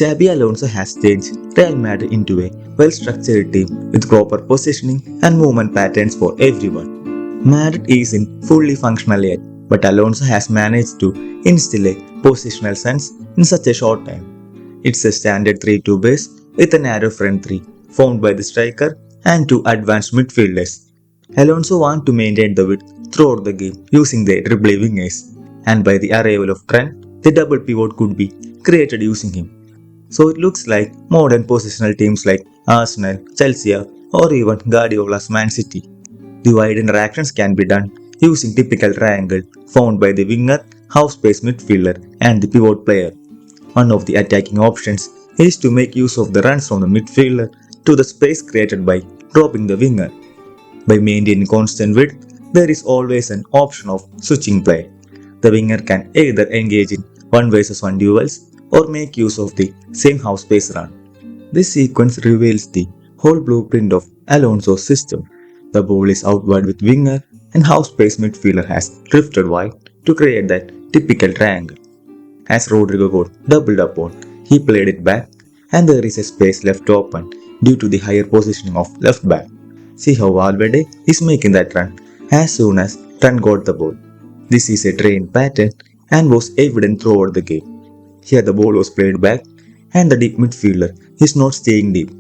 Xabi Alonso has changed Real Madrid into a well-structured team with proper positioning and movement patterns for everyone. Madrid isn't fully functional yet, but Alonso has managed to instill a positional sense in such a short time. It's a standard 3-2 base with a narrow front three, formed by the striker and two advanced midfielders. Alonso wants to maintain the width throughout the game using the dribbling wingers, and by the arrival of Trent, the double pivot could be created using him. So it looks like modern positional teams like Arsenal, Chelsea, or even Guardiola's Man City. The wide interactions can be done using typical triangle formed by the winger, half-space midfielder, and the pivot player. One of the attacking options is to make use of the runs from the midfielder to the space created by dropping the winger. By maintaining constant width, there is always an option of switching play. The winger can either engage in 1 vs 1 duels or make use of the same half-space run. This sequence reveals the whole blueprint of Alonso's system. The ball is out wide with winger and half-space midfielder has drifted wide to create that typical triangle. As Rodrigo got doubled upon, he played it back and there is a space left open due to the higher positioning of left back. See how Valverde is making that run as soon as Trent got the ball. This is a trained pattern and was evident throughout the game. Here the ball was played back and the deep midfielder is not staying deep,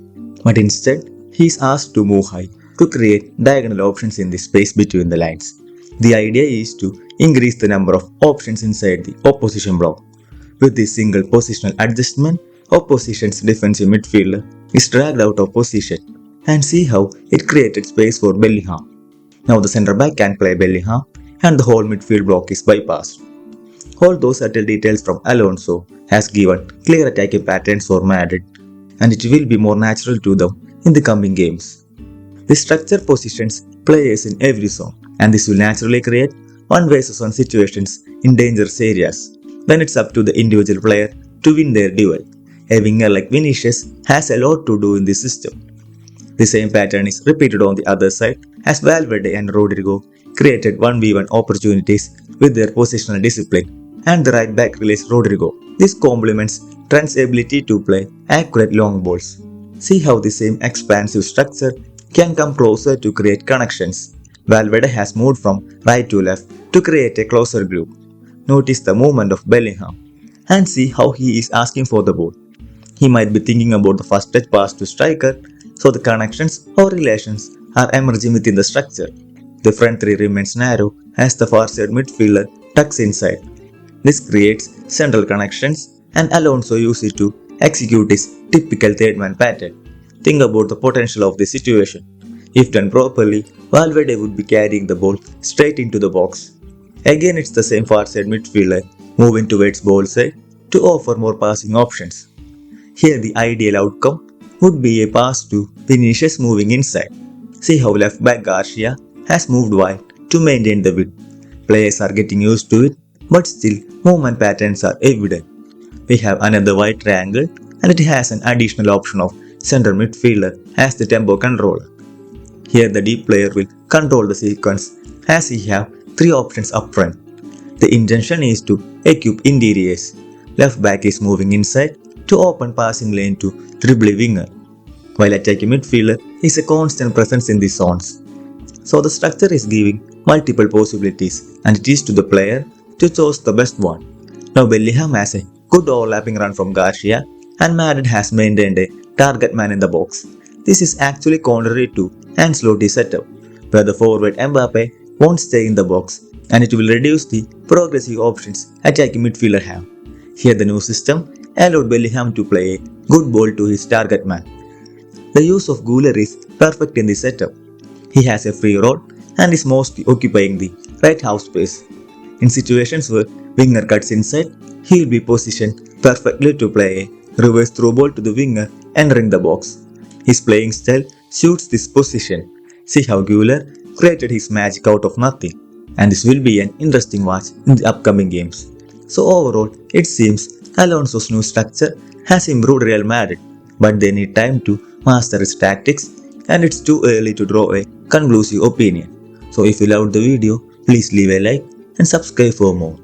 but instead he is asked to move high to create diagonal options in the space between the lines. The idea is to increase the number of options inside the opposition block. With this single positional adjustment, opposition's defensive midfielder is dragged out of position, and see how it created space for Bellingham. Now the centre back can play Bellingham and the whole midfield block is bypassed. All those subtle details from Alonso has given clear attacking patterns for Madrid, and it will be more natural to them in the coming games. The structure positions players in every zone, and this will naturally create 1 vs 1 situations in dangerous areas. Then it's up to the individual player to win their duel. A winger like Vinicius has a lot to do in this system. The same pattern is repeated on the other side as Valverde and Rodrigo created 1v1 opportunities with their positional discipline, and the right back released Rodrigo. This complements Trent's ability to play accurate long balls. See how the same expansive structure can come closer to create connections. Valverde has moved from right to left to create a closer group. Notice the movement of Bellingham and see how he is asking for the ball. He might be thinking about the first touch pass to striker, so the connections or relations are emerging within the structure. The front three remains narrow as the far side midfielder tucks inside. This creates central connections and Alonso uses it to execute his typical third man pattern. Think about the potential of this situation. If done properly, Valverde would be carrying the ball straight into the box. Again, it's the same far side midfielder moving towards ball side to offer more passing options. Here the ideal outcome would be a pass to Vinicius moving inside. See how left back Garcia has moved wide to maintain the width. Players are getting used to it, but still movement patterns are evident. We have another wide triangle and it has an additional option of central midfielder as the tempo controller. Here the deep player will control the sequence as he have 3 options up front. The intention is to equip interiors. Left back is moving inside to open passing lane to dribble winger, while attacking midfielder is a constant presence in the zones. So the structure is giving multiple possibilities and it is to the player to choose the best one. Now Bellingham has a good overlapping run from Garcia and Madrid has maintained a target man in the box. This is actually contrary to Ancelotti's setup, where the forward Mbappe won't stay in the box and it will reduce the progressive options attacking midfielder have. Here the new system allowed Bellingham to play a good ball to his target man. The use of Guler is perfect in this setup. He has a free role and is mostly occupying the right half space. In situations where winger cuts inside, he will be positioned perfectly to play a reverse through ball to the winger entering the box. His playing style suits this position. See how Guler created his magic out of nothing, and this will be an interesting watch in the upcoming games. So overall, it seems Alonso's new structure has improved Real Madrid, but they need time to master its tactics and it's too early to draw a conclusive opinion. So if you loved the video, please leave a like and subscribe for more.